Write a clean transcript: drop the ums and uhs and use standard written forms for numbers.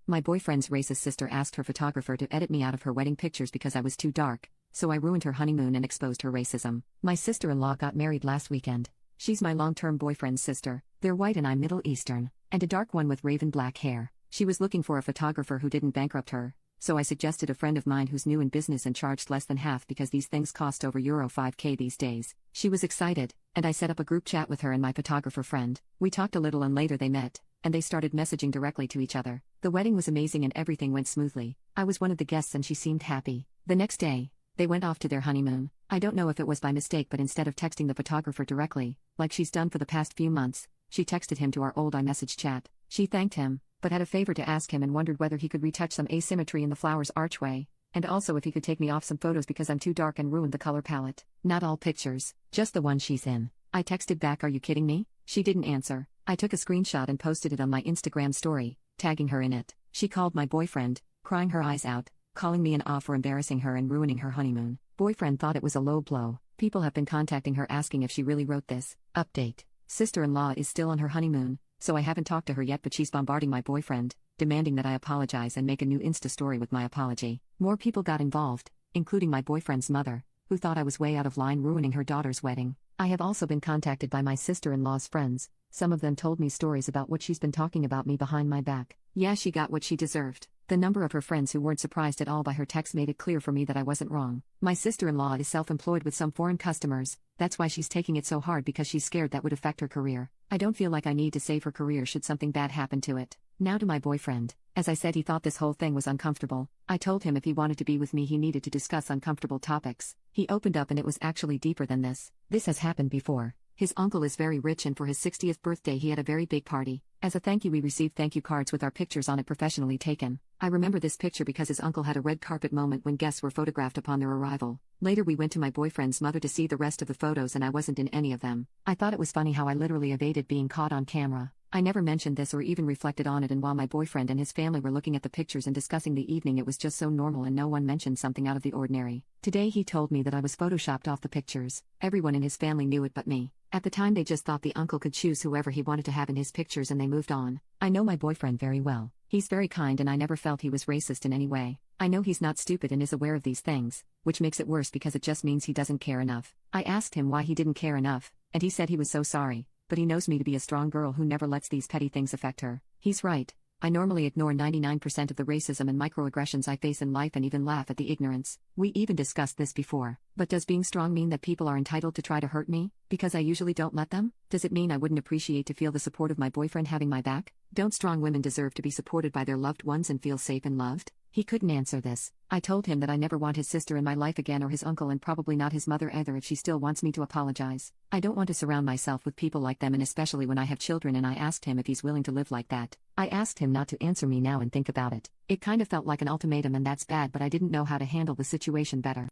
My boyfriend's racist sister asked her photographer to edit me out of her wedding pictures because I was too dark, so I ruined her honeymoon and exposed her racism. My sister-in-law got married last weekend. She's my long-term boyfriend's sister. They're white and I'm Middle Eastern, and a dark one with raven black hair. She was looking for a photographer who didn't bankrupt her, so I suggested a friend of mine who's new in business and charged less than half because these things cost over Euro 5k these days. She was excited, and I set up a group chat with her and my photographer friend. We talked a little and later they met, and they started messaging directly to each other. The wedding was amazing and everything went smoothly. I was one of the guests and she seemed happy. The next day, they went off to their honeymoon. I don't know if it was by mistake, but instead of texting the photographer directly, like she's done for the past few months, she texted him to our old iMessage chat. She thanked him, but had a favor to ask him and wondered whether he could retouch some asymmetry in the flower's archway, and also if he could take me off some photos because I'm too dark and ruined the color palette. Not all pictures, just the one she's in. I texted back, "Are you kidding me?" She didn't answer. I took a screenshot and posted it on my Instagram story, tagging her in it. She called my boyfriend, crying her eyes out, calling me an off for embarrassing her and ruining her honeymoon. Boyfriend thought it was a low blow. People have been contacting her asking if she really wrote this. Update. Sister-in-law is still on her honeymoon, so I haven't talked to her yet, but she's bombarding my boyfriend, demanding that I apologize and make a new Insta story with my apology. More people got involved, including my boyfriend's mother, who thought I was way out of line ruining her daughter's wedding. I have also been contacted by my sister-in-law's friends. Some of them told me stories about what she's been talking about me behind my back. Yeah, she got what she deserved. The number of her friends who weren't surprised at all by her text made it clear for me that I wasn't wrong. My sister-in-law is self-employed with some foreign customers. That's why she's taking it so hard, because she's scared that would affect her career. I don't feel like I need to save her career should something bad happen to it. Now to my boyfriend. As I said, he thought this whole thing was uncomfortable. I told him if he wanted to be with me he needed to discuss uncomfortable topics. He opened up and it was actually deeper than this. This has happened before. His uncle is very rich and for his 60th birthday he had a very big party. As a thank you we received thank you cards with our pictures on it professionally taken. I remember this picture because his uncle had a red carpet moment when guests were photographed upon their arrival. Later we went to my boyfriend's mother to see the rest of the photos and I wasn't in any of them. I thought it was funny how I literally evaded being caught on camera. I never mentioned this or even reflected on it, and while my boyfriend and his family were looking at the pictures and discussing the evening, it was just so normal and no one mentioned something out of the ordinary. Today he told me that I was photoshopped off the pictures. Everyone in his family knew it but me. At the time they just thought the uncle could choose whoever he wanted to have in his pictures and they moved on. I know my boyfriend very well. He's very kind and I never felt he was racist in any way. I know he's not stupid and is aware of these things, which makes it worse because it just means he doesn't care enough. I asked him why he didn't care enough, and he said he was so sorry, but he knows me to be a strong girl who never lets these petty things affect her. He's right. I normally ignore 99% of the racism and microaggressions I face in life and even laugh at the ignorance. We even discussed this before. But does being strong mean that people are entitled to try to hurt me, because I usually don't let them? Does it mean I wouldn't appreciate to feel the support of my boyfriend having my back? Don't strong women deserve to be supported by their loved ones and feel safe and loved? He couldn't answer this. I told him that I never want his sister in my life again or his uncle, and probably not his mother either if she still wants me to apologize. I don't want to surround myself with people like them, and especially when I have children, and I asked him if he's willing to live like that. I asked him not to answer me now and think about it. It kind of felt like an ultimatum and that's bad, but I didn't know how to handle the situation better.